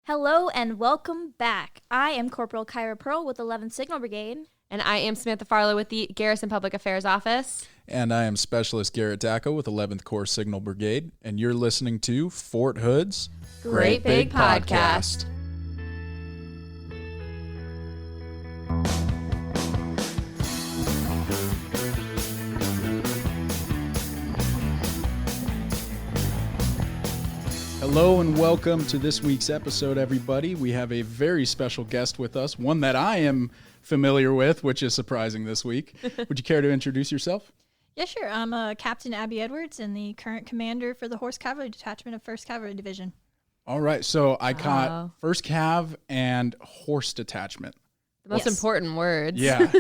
Hello and welcome back. I am Corporal Kyra Pearl with 11th Signal Brigade. And I am Samantha Farlow with the Garrison Public Affairs Office. And I am Specialist Garrett Dacko with 11th Corps Signal Brigade. And you're listening to Fort Hood's Great Big Podcast. Hello and welcome to this week's episode, everybody. We have a very special guest with us, one that I am familiar with, which is surprising this week. Would you care to introduce yourself? Yeah, sure. I'm Captain Abby Edwards and the current commander for the Horse Cavalry Detachment of 1st Cavalry Division. All right, so I caught 1st Cav and Horse Detachment. The most important words. Yeah.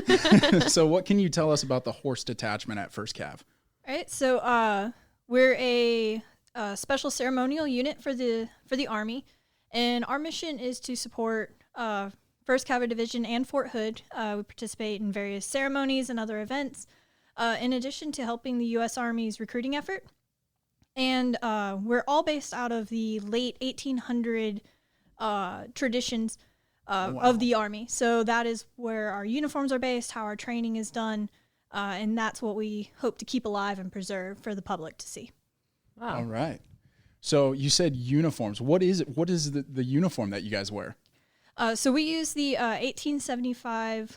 So what can you tell us about the Horse Detachment at 1st Cav? All right, so we're a special ceremonial unit for the Army, and our mission is to support 1st Cavalry Division and Fort Hood. We participate in various ceremonies and other events, in addition to helping the U.S. Army's recruiting effort. And we're all based out of the late 1800 traditions of the Army. So that is where our uniforms are based, how our training is done, and that's what we hope to keep alive and preserve for the public to see. Wow. All right. So you said uniforms. What is it? What is the uniform that you guys wear? So we use the 1875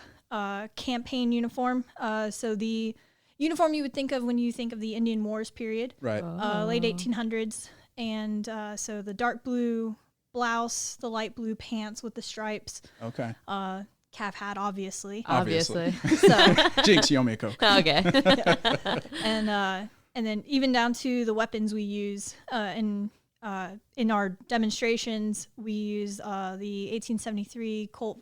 campaign uniform. So the uniform you would think of when you think of the Indian Wars period. Right. Late 1800s. And so the dark blue blouse, the light blue pants with the stripes. Okay. Cav hat, obviously. Obviously. So, Jinx, you owe me a Coke. Okay. and then even down to the weapons we use in our demonstrations, we use the 1873 Colt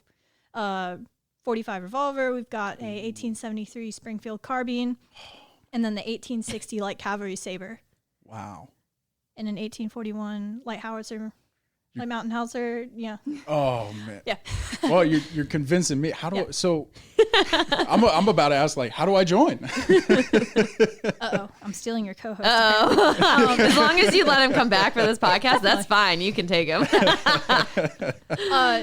45 revolver. We've got a 1873 Springfield carbine, and then the 1860 light cavalry saber. Wow. And an 1841 light howitzer, light mountain howitzer. Yeah. Oh man. Yeah. Well, you're convincing me. How do I, so? I'm about to ask, like, how do I join? Uh-oh, I'm stealing your co-host. As long as you let him come back for this podcast, that's fine. You can take him.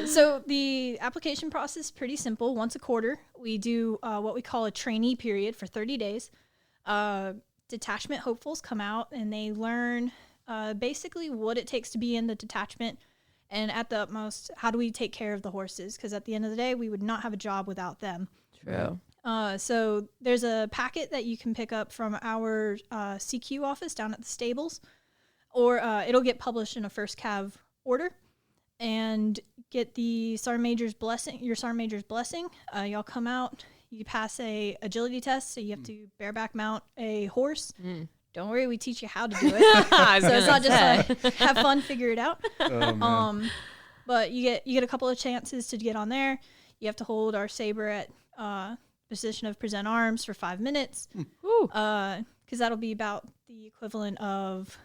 So the application process is pretty simple. Once a quarter, we do what we call a trainee period for 30 days. Detachment hopefuls come out and they learn basically what it takes to be in the detachment, and at the utmost, how do we take care of the horses? Because at the end of the day, we would not have a job without them. True. So there's a packet that you can pick up from our CQ office down at the stables, or it'll get published in a 1st Cav order, and get the Sergeant Major's blessing. Your Sergeant Major's blessing. Y'all come out. You pass a agility test, so you have to bareback mount a horse. Don't worry, we teach you how to do it. So it's not just like have fun, figure it out. Oh, But you get a couple of chances to get on there. You have to hold our saber at position of present arms for 5 minutes, because that'll be about the equivalent of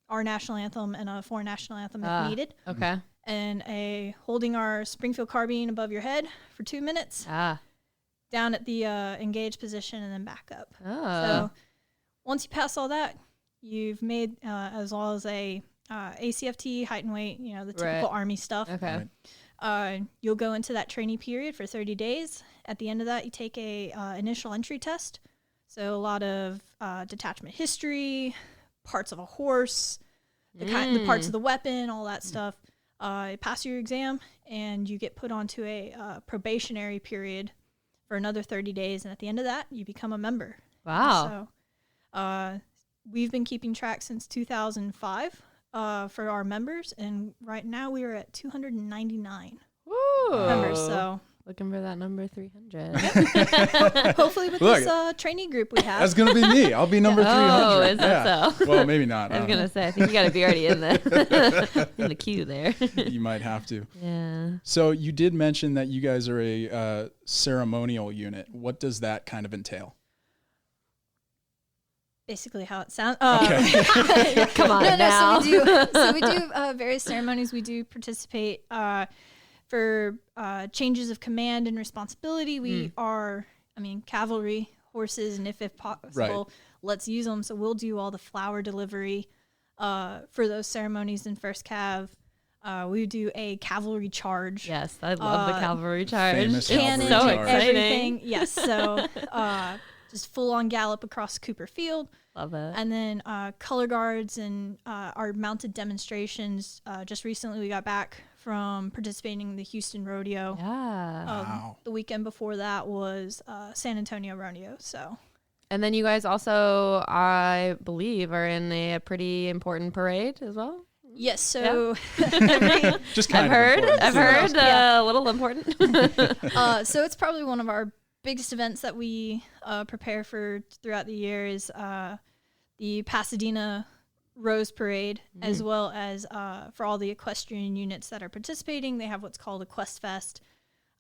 our national anthem and a foreign national anthem if needed. Okay. And holding our Springfield carbine above your head for 2 minutes, down at the engaged position, and then back up. So once you pass all that, you've made as well as a ACFT, height and weight, the typical Army stuff. Okay. You'll go into that trainee period for 30 days. At the end of that, you take a initial entry test. So a lot of detachment history, parts of a horse, the parts of the weapon, all that stuff. You pass your exam, and you get put onto a probationary period for another 30 days. And at the end of that, you become a member. Wow. So we've been keeping track since 2005 for our members, and right now we are at 299 members. So looking for that number 300. hopefully with this trainee group we have. that's gonna be me. I'll be number 300. Oh, is that so? Well, maybe not. I was going to say, I think you got to be already in the queue there. You might have to. Yeah. So you did mention that you guys are a ceremonial unit. What does that kind of entail? Basically how it sounds. Okay. Come on now. So we do various ceremonies. We do participate for changes of command and responsibility. We are, cavalry horses, and if possible, let's use them. So we'll do all the flower delivery for those ceremonies in 1st Cav. We do a cavalry charge. Yes, I love the cavalry charge. Famous It's cavalry so charge. exciting. Everything. Yes. So just full on gallop across Cooper Field. Love it. And then color guards and our mounted demonstrations. Just recently we got back from participating in the Houston Rodeo. Yeah. Wow. The weekend before that was San Antonio Rodeo. So And then you guys also, I believe, are in a pretty important parade as well. yes, so Just kind I've heard Yeah. a little important. so it's probably one of our biggest events that we prepare for throughout the year is the Pasadena Rose Parade, as well as for all the equestrian units that are participating. They have what's called a Quest Fest.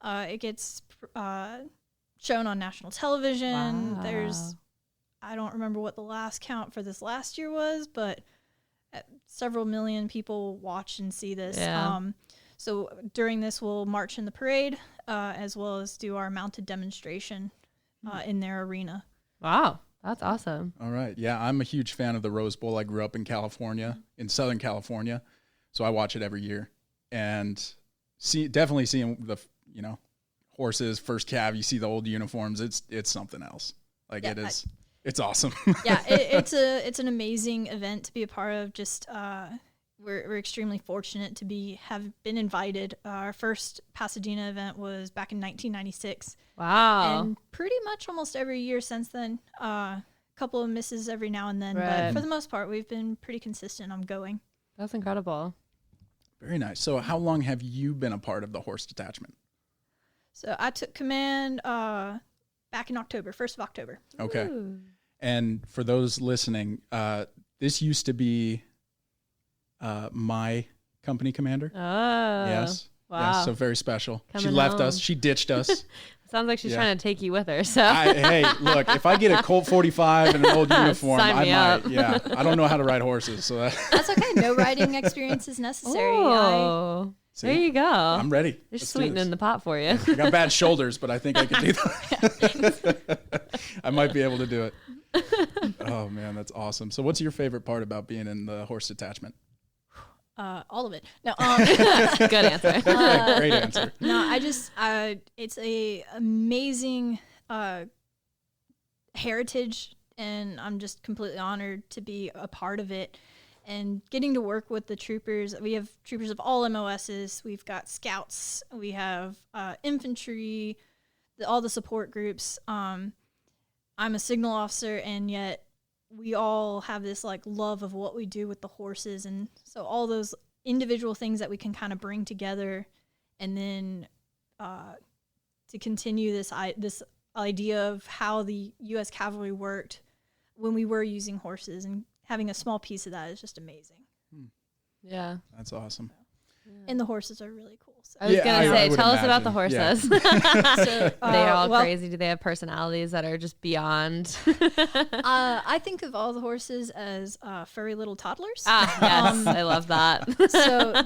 It gets shown on national television. Wow. There's, I don't remember what the last count for this last year was, but several million people watch and see this. Yeah. So during this, we'll march in the parade, as well as do our mounted demonstration in their arena. Wow, that's awesome. All right. Yeah, I'm a huge fan of the Rose Bowl. I grew up in California, in Southern California, so I watch it every year. And definitely seeing the, horses, first cav, you see the old uniforms. It's something else. Like Yeah, it is. It's awesome. Yeah, it's an amazing event to be a part of. Just we're extremely fortunate to have been invited. Our first Pasadena event was back in 1996. Wow. And pretty much almost every year since then. A couple of misses every now and then, Right. but for the most part, we've been pretty consistent on going. That's incredible. Very nice. So how long have you been a part of the horse detachment? So I took command back in October, 1st of October. Okay. Ooh. And for those listening, this used to be my company commander. Oh. Yes. Wow. Yes, so very special. She Coming left home. us. She ditched us. Sounds like she's Yeah. trying to take you with her. So Hey, look, if I get a Colt 45 and an old uniform, Sign I me might. up. Yeah. I don't know how to ride horses, so That's okay. No riding experience is necessary. Oh, there See? you go. I'm ready. They're Let's do sweetening this. the pot for you. I got bad shoulders, but I think I can do that. I might be able to do it. Oh man, that's awesome. So what's your favorite part about being in the horse detachment? All of it. No, Good answer. Great answer. no, it's a amazing heritage, and I'm just completely honored to be a part of it. And getting to work with the troopers, we have troopers of all MOSs. We've got scouts, we have infantry, all the support groups. I'm a signal officer, and yet we all have this like love of what we do with the horses, and so all those individual things that we can kind of bring together, and then to continue this idea of how the U.S. Cavalry worked when we were using horses, and having a small piece of that is just amazing. Yeah. That's awesome. And the horses are really cool. So. I was Yeah, gonna I say, would tell us about the imagine. Yeah. horses. So, They're all well, crazy. Do they have personalities that are just beyond? I think of all the horses as furry little toddlers. Yes, I love that. So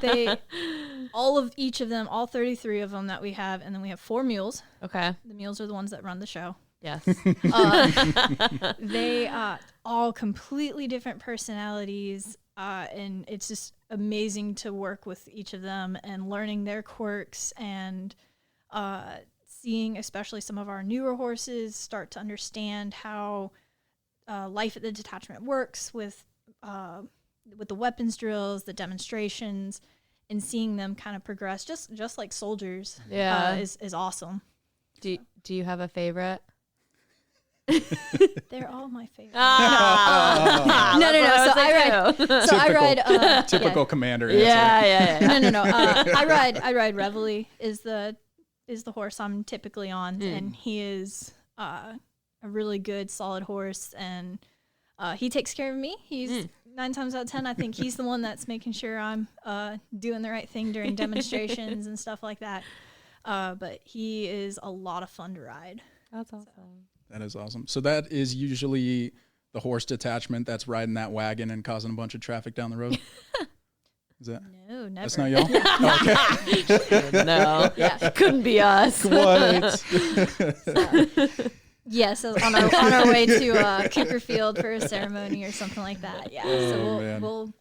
each of them, all 33 of them that we have, and then we have 4 mules. Okay. The mules are the ones that run the show. Yes. They all completely different personalities, and it's just amazing to work with each of them and learning their quirks, and seeing especially some of our newer horses start to understand how life at the detachment works with the weapons drills, the demonstrations, and seeing them kind of progress just like soldiers. Yeah. Is awesome. Do you have a favorite? They're all my favorite. No. So I ride. Typical commander answer. Yeah. No. I ride Reveille is the horse I'm typically on, and he is a really good, solid horse, and he takes care of me. He's 9 times out of 10, I think he's the one that's making sure I'm doing the right thing during demonstrations and stuff like that. But he is a lot of fun to ride. That's awesome. That is awesome. So that is usually the horse detachment that's riding that wagon and causing a bunch of traffic down the road. Is that? No, never. That's not y'all? Okay. No. Yeah. Couldn't be us. What? Yes, on our way to Cooper Field for a ceremony or something like that. Yeah, Oh, so man. we'll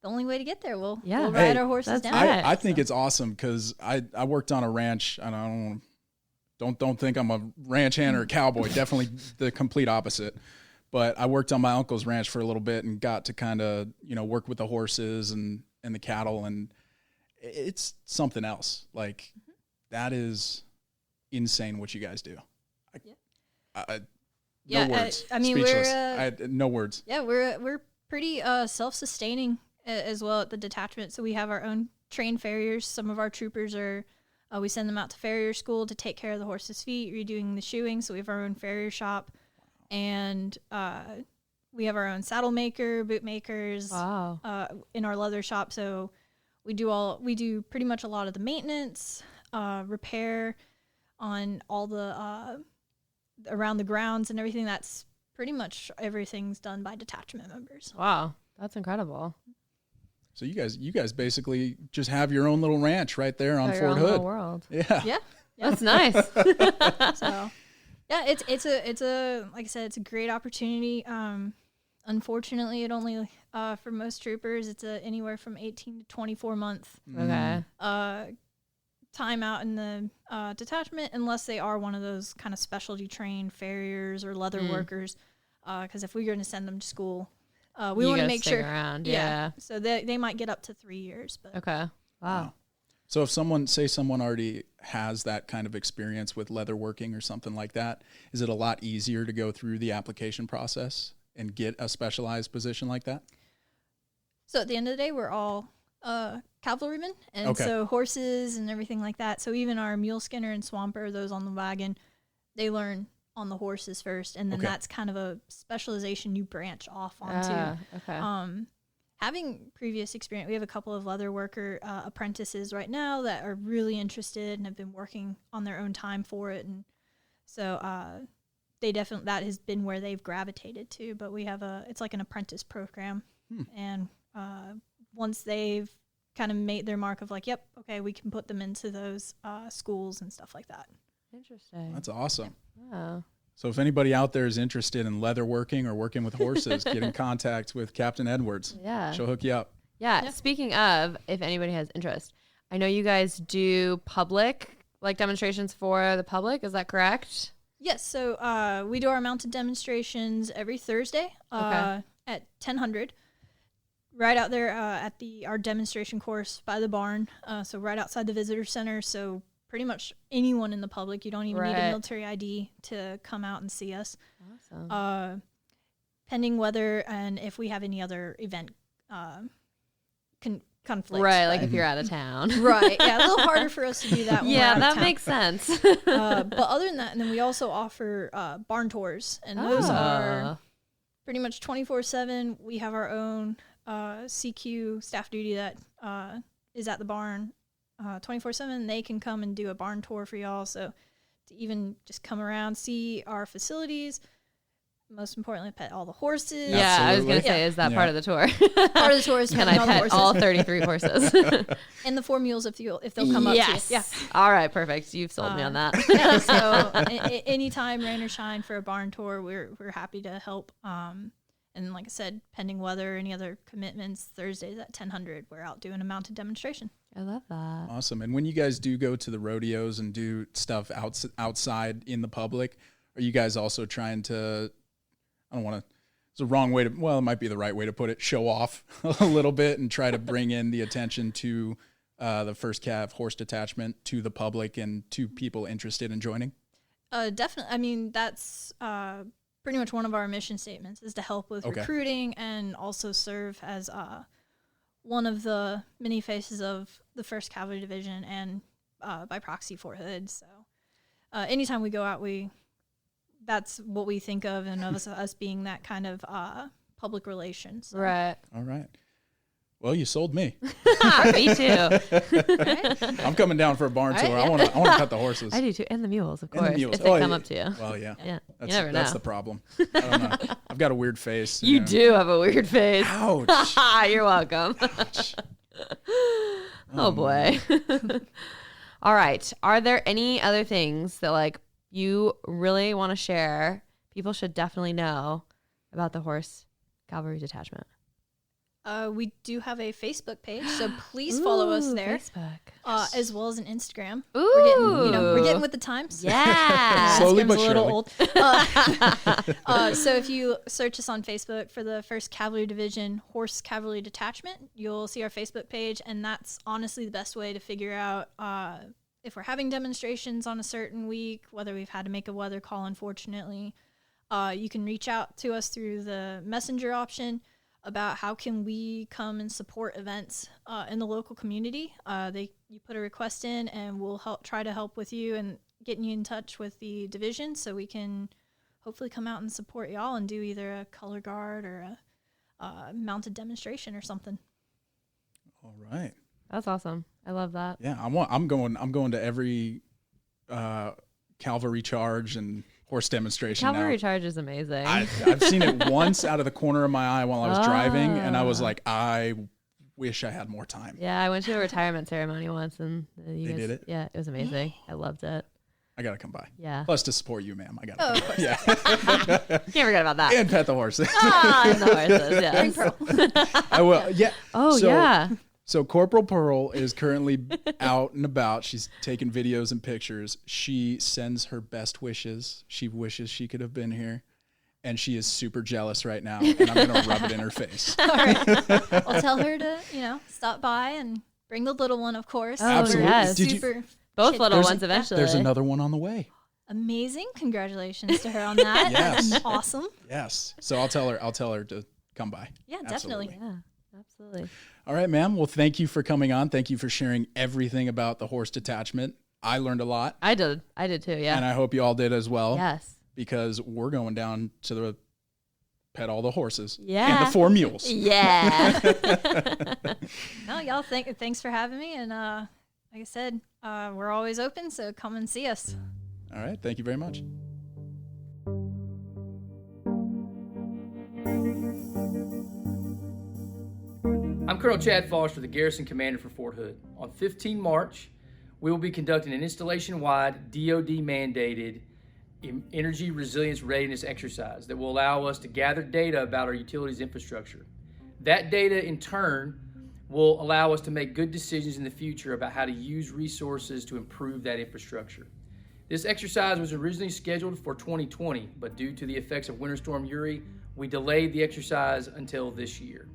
only way to get there. We'll Yeah. ride Hey, our horses that's down. right. I think it's awesome because I worked on a ranch, and I don't think I'm a ranch hand or a cowboy. Definitely the complete opposite. But I worked on my uncle's ranch for a little bit and got to kind of work with the horses and the cattle, and it's something else. Like that is insane what you guys do. No words. I mean, speechless. No words. Yeah, we're pretty self-sustaining as well at the detachment. So we have our own trained farriers. Some of our troopers are, we send them out to farrier school to take care of the horses' feet, redoing the shoeing. So we have our own farrier shop, and we have our own saddle maker, boot makers. Wow. In our leather shop. So we do pretty much a lot of the maintenance, repair on all the around the grounds and everything. That's pretty much everything's done by detachment members. Wow. That's incredible. So you guys basically just have your own little ranch right there on Got your Fort own Hood. little world. Yeah. Yeah. That's nice. So yeah, it's a like I said, it's a great opportunity. Unfortunately, it only for most troopers, it's anywhere from 18 to 24 month Okay. time out in the detachment, unless they are one of those kind of specialty trained farriers or leather workers. Because if we're going to send them to school, we You want to gotta make stick sure. around. Yeah. So they might get up to 3 years, but Okay. Wow. So if someone already has that kind of experience with leather working or something like that, is it a lot easier to go through the application process and get a specialized position like that? So at the end of the day, we're all cavalrymen, and Okay. so horses and everything like that. So even our mule skinner and swamper, those on the wagon, they learn on the horses first, and then Okay. that's kind of a specialization you branch off onto. Okay. Having previous experience, we have a couple of leather worker apprentices right now that are really interested and have been working on their own time for it, and so they definitely, that has been where they've gravitated to. But we have it's like an apprentice program, and once they've kind of made their mark of like, yep, okay, we can put them into those schools and stuff like that. Interesting. That's awesome. Oh. So if anybody out there is interested in leather working or working with horses, get in contact with Captain Edwards. Yeah. She'll hook you up. Yeah. Speaking of, if anybody has interest, I know you guys do public demonstrations for the public. Is that correct? Yes, so we do our mounted demonstrations every Thursday at 1000, right out there at our demonstration course by the barn. So right outside the visitor center. So pretty much anyone in the public. You don't even need a military ID to come out and see us. Awesome. Pending weather and if we have any other event conflicts. Right, like if you're out of town. Right, yeah, a little harder for us to do that when we're Yeah, out of that town. makes sense. But other than that, and then we also offer barn tours, and those are pretty much 24/7. We have our own CQ staff duty that is at the barn 24/7. They can come and do a barn tour for y'all. So to even just come around, see our facilities, most importantly, pet all the horses. Yeah, I was going to Absolutely. say, is that part of the tour? Part of the tour is Can petting I all the pet horses all 33 horses? and the 4 mules if they'll come up to you. Yeah. All right, perfect. You've sold me on that. Yeah, so anytime, rain or shine, for a barn tour, we're happy to help. And like I said, pending weather, any other commitments, Thursdays at 1000, we're out doing a mounted demonstration. I love that. Awesome. And when you guys do go to the rodeos and do stuff outside in the public, are you guys also trying to, I don't want to, it's a wrong way to, well, it might be the right way to put it, show off a little bit and try to bring in the attention to the First Cav horse detachment to the public and to people interested in joining? Definitely. I mean, that's pretty much one of our mission statements, is to help with recruiting and also serve as one of the many faces of the 1st Cavalry Division and by proxy Fort Hood. So anytime we go out, that's what we think of, and of us being that kind of public relations. So. Right. All right. Well, you sold me. Me too. Right? I'm coming down for a barn tour. Right, I want to cut the horses. I do too. And the mules, of And the course. mules. If they Oh, come yeah. up to you. Well, yeah. Yeah. That's, You never know. that's the problem. I don't know. I've got a weird face. You do have a weird face. Ouch. You're welcome. Oh boy. All right. Are there any other things that you really want to share? People should definitely know about the horse cavalry detachment. We do have a Facebook page, so please follow us there, Facebook. as well as an Instagram. Ooh. We're getting with the times. Yeah. Slowly Instagram's but a little surely. old. So if you search us on Facebook for the 1st Cavalry Division Horse Cavalry Detachment, you'll see our Facebook page, and that's honestly the best way to figure out if we're having demonstrations on a certain week, whether we've had to make a weather call, You can reach out to us through the messenger option about how can we come and support events in the local community. You put a request in, and we'll try to help with you and getting you in touch with the division so we can hopefully come out and support y'all and do either a color guard or a mounted demonstration or something. All right. That's awesome. I love that. Yeah, I'm going to every cavalry charge and horse demonstration Cavalry now. charge is amazing. I've seen it once out of the corner of my eye while I was driving, and I was like, I wish I had more time. Yeah, I went to a retirement ceremony once, and you They guys, did it? Yeah, it was amazing. I loved it. I gotta come by. Yeah. Plus to support you, ma'am. I gotta. Oh, come of course. Yeah. Can't forget about that. And pet the horse. And the horses, yes. I will. Yeah. Oh, yeah. So Corporal Pearl is currently out and about. She's taking videos and pictures. She sends her best wishes. She wishes she could have been here. And she is super jealous right now. And I'm going to rub it in her face. All right. I'll tell her to, stop by and bring the little one, of course. Oh, Absolutely. yes. Did you- Super Both little There's- ones eventually. There's another one on the way. amazing. Congratulations to her on that. Yes. That's awesome. Yes. So I'll tell her to come by. Yeah, Absolutely. definitely. Yeah, absolutely. All right, ma'am. Well, thank you for coming on. Thank you for sharing everything about the horse detachment. I learned a lot. I did too, yeah. And I hope you all did as well. Yes. Because we're going down to the pet all the horses. Yeah. And the 4 mules. Yeah. No, y'all, thanks for having me. And like I said, we're always open, so come and see us. All right. Thank you very much. I'm Colonel Chad Foster, the Garrison Commander for Fort Hood. On 15 March, we will be conducting an installation-wide DoD-mandated energy resilience readiness exercise that will allow us to gather data about our utilities infrastructure. That data, in turn, will allow us to make good decisions in the future about how to use resources to improve that infrastructure. This exercise was originally scheduled for 2020, but due to the effects of Winter Storm Uri, we delayed the exercise until this year.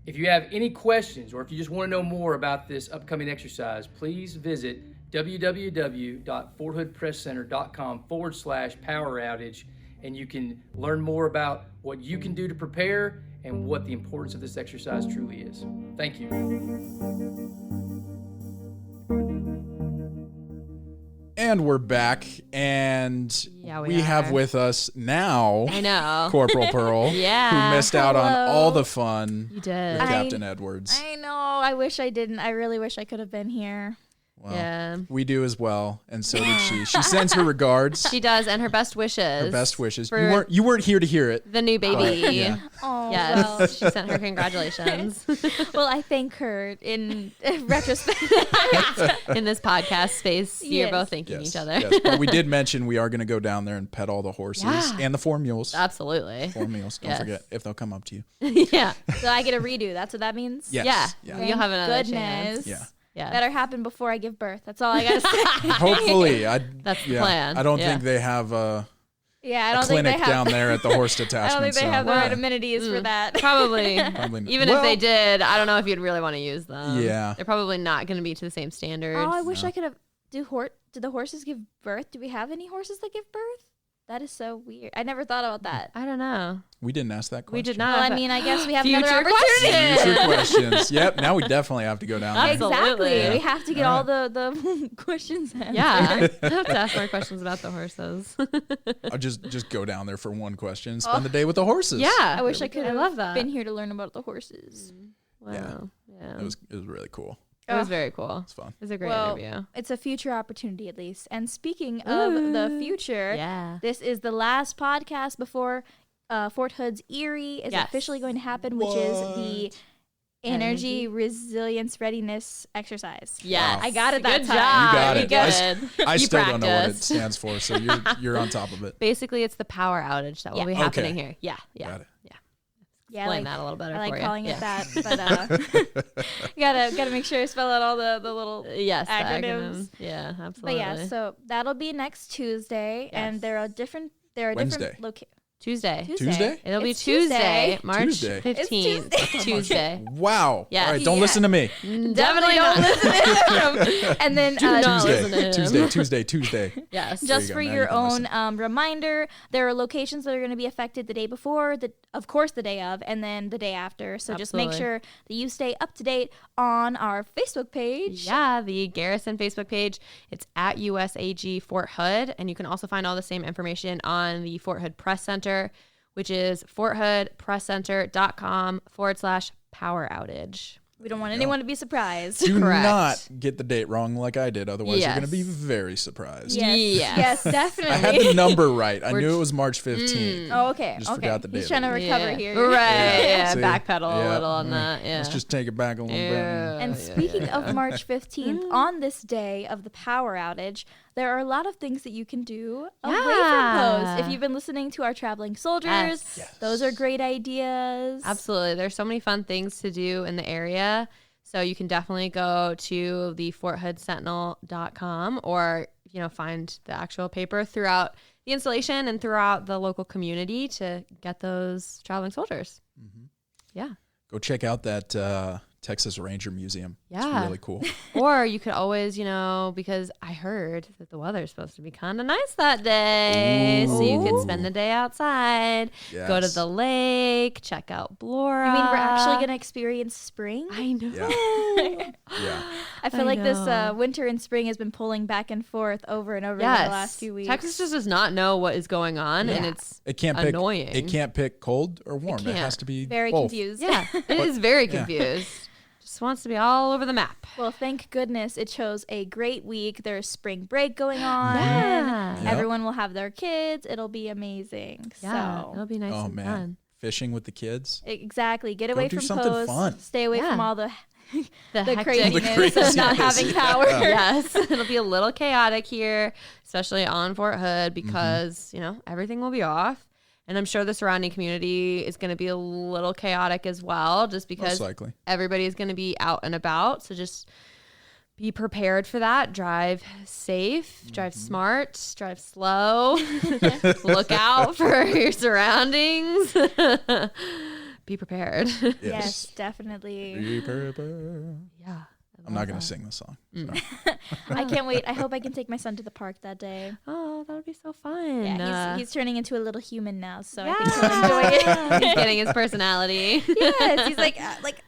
If you have any questions or if you just want to know more about this upcoming exercise, please visit www.forthoodpresscenter.com/power outage, and you can learn more about what you can do to prepare and what the importance of this exercise truly is. Thank you. And we're back. And Yeah, we have are. with us now I know. Corporal Pearl, Yeah. who missed out on Hello. all the fun You with did. Captain Edwards. I know. I wish I didn't. I really wish I could have been here. Well, Yeah. we do as well, and so did she. She sends her regards, She does, and her best wishes. her best wishes. for You weren't here to hear it. the new baby. Yeah. Oh, Yes, well. she sent her congratulations Well, I thank her in retrospect. in this podcast space. You're Yes. both thanking Yes, each other. yes. But we did mention we are going to go down there and pet all the horses Yeah. and the 4 mules. Absolutely. 4 mules. Don't Yes. forget if they'll come up to you. Yeah. So I get a redo. That's what that means? Yes. Yeah. Yeah. You'll have another Goodness. chance. Yeah. Yeah. Better happen before I give birth. That's all I got to say. Hopefully, That's the plan. I don't Yeah. think they have a Yeah, I don't think clinic they have. down there at the horse I detachment. don't think they so- have the right amenities for that. Probably. Probably not. Even Well- if they did, I don't know if you'd really want to use them. Yeah. They're probably not going to be to the same standards. Oh, I wish I could have. Do the horses give birth? Do we have any horses that give birth? That is so weird. I never thought about that. I don't know. We didn't ask that question. We did not. Well, I have mean, I guess we have another Future opportunity. Future questions. Yep. Now we definitely have to go down there. Absolutely. Exactly. We have to get All all the questions answered. Yeah. I have to ask more questions about the horses. I'll just go down there for one question and spend the day with the horses. Yeah. I wish I could I have love that. been here to learn about the horses. Wow. Yeah. It was really cool. It was very cool. It's fun. It was a great Well, interview. it's a future opportunity at least. And speaking of the future, Yeah. this is the last podcast before Fort Hood's Erie is Yes. officially going to happen, which is the Energy Resilience Readiness Exercise. Yes. I got it that Good time. job. You got You it. good. I You still don't know what it practiced. stands for, so you're on top of it. Basically, it's the power outage that will Yeah. be happening Okay. here. Yeah. Yeah. Got it. Yeah. Yeah, explain that a little better I like for calling you. it that, but gotta make sure I spell out all the little Yes, the acronyms. acronyms. Yeah, absolutely. But yeah, so that'll be next Tuesday, and Yes. there are different Wednesday. different locations. Tuesday. Tuesday? It'll be It's Tuesday, March Tuesday. 15th. It's Tuesday. Wow. Yes. All right, don't Yeah. listen to me. Definitely don't listen to him. And then not listen to him. Tuesday. Yes. just you go. for Now your you can own reminder, there are locations that are going to be affected the day before, of course the day of, and then the day after. So just make Absolutely. sure that you stay up to date on our Facebook page. Yeah, the Garrison Facebook page. It's at USAG Fort Hood. And you can also find all the same information on the Fort Hood Press Center, which is forthoodpresscenter.com/power outage. We don't want anyone to be surprised. Do Correct. not get the date wrong like I did. Otherwise, you're going to be Yes. very surprised. Yes, definitely. I had the number right. I We're knew it was March 15th. Oh, okay. Just okay. forgot the He's date trying to of it. recover Yeah. here. Right. Yeah. See? Backpedal a Yeah. little on that. Yeah. Let's just take it back a little bit. And speaking of March 15th, on this day of the power outage, there are a lot of things that you can do away from Yeah. post. If you've been listening to our traveling soldiers, Yes. those are great ideas. Absolutely. There's so many fun things to do in the area. So you can definitely go to the forthoodsentinel.com or, find the actual paper throughout the installation and throughout the local community to get those traveling soldiers. Mm-hmm. Yeah. Go check out that Texas Ranger Museum. Yeah. It's really cool. Or you could always, because I heard that the weather's supposed to be kind of nice that day. So you could spend the day outside, go to Yes. the lake, check out Blora. I mean, we're actually going to experience spring. I know. Yeah. I feel I like this know. winter and spring has been pulling back and forth over and over in the last few weeks. Texas just does not know what is going on, and it's It can't annoying. pick. It can't pick cold or warm. It, can't. has to be Very both. confused. yeah, it is very confused. Just wants to be all over the map. Well, thank goodness it chose a great week. There's spring break going on. Yeah. Yep. Everyone will have their kids. It'll be amazing. Yeah, So it'll be nice Oh and man, fun. fishing with the kids. exactly. Get away do from something posts. fun. Stay away from Yeah. all the The hectic- craziness of not having power. Yes, it'll be a little chaotic here, especially on Fort Hood because everything will be off, and I'm sure the surrounding community is going to be a little chaotic as well, just because Most likely. everybody is going to be out and about. So just be prepared for that. Drive safe, drive smart, drive slow. Look out for your surroundings. Be prepared. Yes, definitely. Be prepared. Yeah. I'm not gonna sing the song. So. I can't wait. I hope I can take my son to the park that day. Oh, that would be so fun. Yeah, he's turning into a little human now, so I think he'll enjoy it. He's getting his personality. Yes, he's like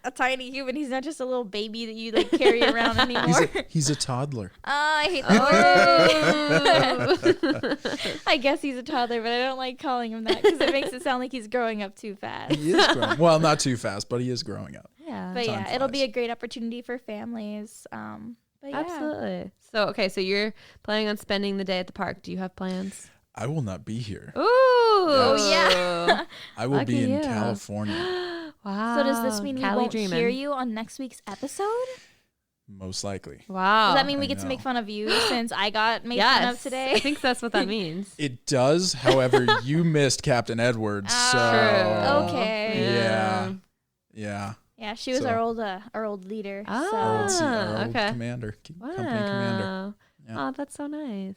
a tiny human. He's not just a little baby that you carry around anymore. He's a toddler. I hate that word. I guess he's a toddler, but I don't like calling him that because it makes it sound like he's growing up too fast. He is growing. Well, not too fast, but he is growing up. Yeah. But Time yeah, it'll be flies. a great opportunity for families. But yeah. Absolutely. So you're planning on spending the day at the park. Do you have plans? I will not be here. Ooh. Oh yeah. I will Lucky be in you. California, Wow. So does this mean we Cali won't dreaming. hear you on next week's episode? most likely. Wow. Does that mean we I get to make know. fun of you since I got made fun of I today? think that's what that means. It does. However, you missed Captain Edwards. So Okay. Yeah. Yeah, she was So- our old leader. Ah. So Our old okay. commander, company commander. Wow. Yeah. Oh, that's so nice.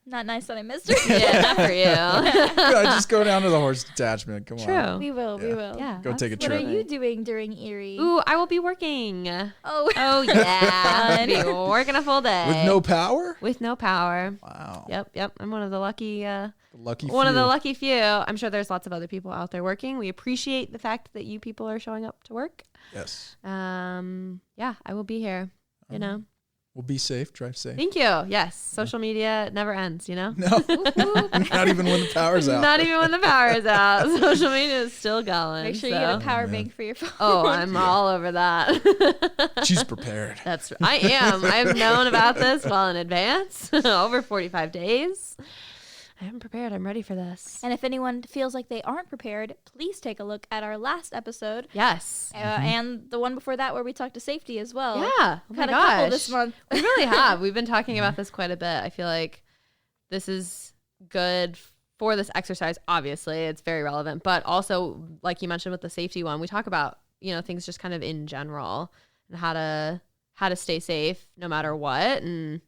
not nice that I missed her. Yeah, not for you. Yeah, just go down to the horse detachment. Come on. True. We will. We Yeah. will. Yeah. Go take a What are trip. you doing during Erie? Ooh, I will be working. Oh, Oh yeah, I'll be working a full day With no power? with no power. Wow. Yep. I'm one of the lucky, Lucky one of the few. lucky few. I'm sure there's lots of other people out there working. We appreciate the fact that you people are showing up to work. Yes. Yeah, I will be here. You know. Well, be safe. Drive safe. Thank you. Yes, social media never ends. You know. No. Not even when the power's out. Not even when the power is out. Social media is still going. make sure so. you get a power bank for your phone. Oh, I'm all over that. She's prepared. That's I am. I've known about this well in advance, over 45 days. I am prepared. I'm ready for this. And if anyone feels like they aren't prepared, please take a look at our last episode Yes. and the one before that where we talked to safety as well. Yeah. Oh We've my had a couple gosh. this month. We really have. We've been talking about this quite a bit. I feel like this is good for this exercise, obviously it's very relevant, but also like you mentioned with the safety one, we talk about, things just kind of in general and how to stay safe no matter what. And,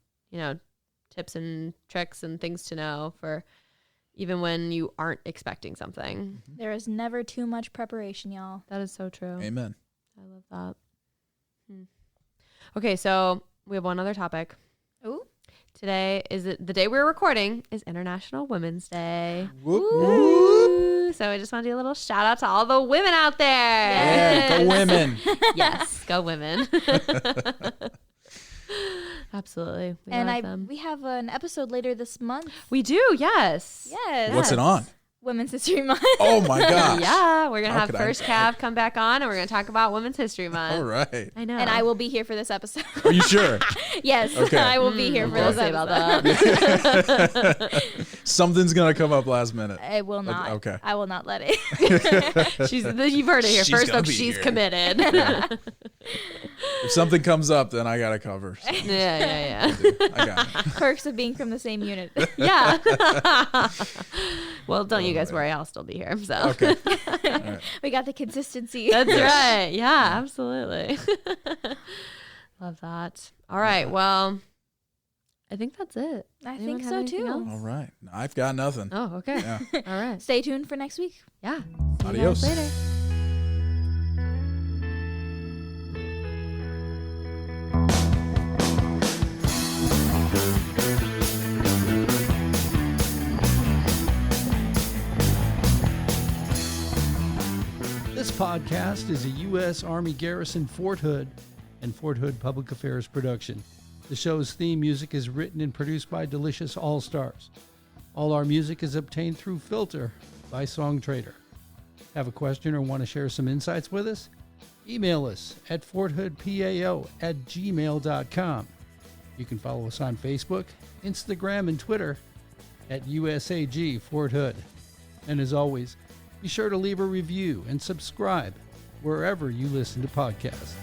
tips and tricks and things to know for even when you aren't expecting something. There is never too much preparation, y'all. That is so true. Amen. I love that. Okay, so we have one other topic. Ooh. Today the day we're recording is International Women's Day. Whoop, Ooh. So I just want to do a little shout out to all the women out there. Yeah, go women. Yes, go women. Absolutely. We love them. We have an episode later this month. We do, yes. Yes. What's it on? Women's History Month. Oh my gosh. Yeah, we're going to How have could First Cav come back on, and we're going to talk about Women's History Month. All right. I know. And I will be here for this episode. Are you sure? Yes, Okay. I will be here for We'll this see episode. about that. Something's gonna come up last minute. I will not. Okay. I will not let it. You've heard it here. She's First gonna up, be she's here. committed. If something comes up, then I gotta cover. So Yeah. I got it. Perks of being from the same unit. Yeah. Well, don't you guys worry. I'll still be here. So Okay. All right. We got the consistency. that's right. Yeah, absolutely. Love that. All right. Well, I think that's it. I Anyone think have so anything too. else? All right. I've got nothing. Oh, okay. Yeah. All right. Stay tuned for next week. Yeah. See Adios. you guys later. This podcast is a U.S. Army Garrison Fort Hood and Fort Hood Public Affairs production. The show's theme music is written and produced by Delicious All Stars. All our music is obtained through Filter by Song Trader. Have a question or want to share some insights with us? Email us at forthoodpao@gmail.com. You can follow us on Facebook, Instagram, and Twitter at USAG Fort Hood. And as always, be sure to leave a review and subscribe wherever you listen to podcasts.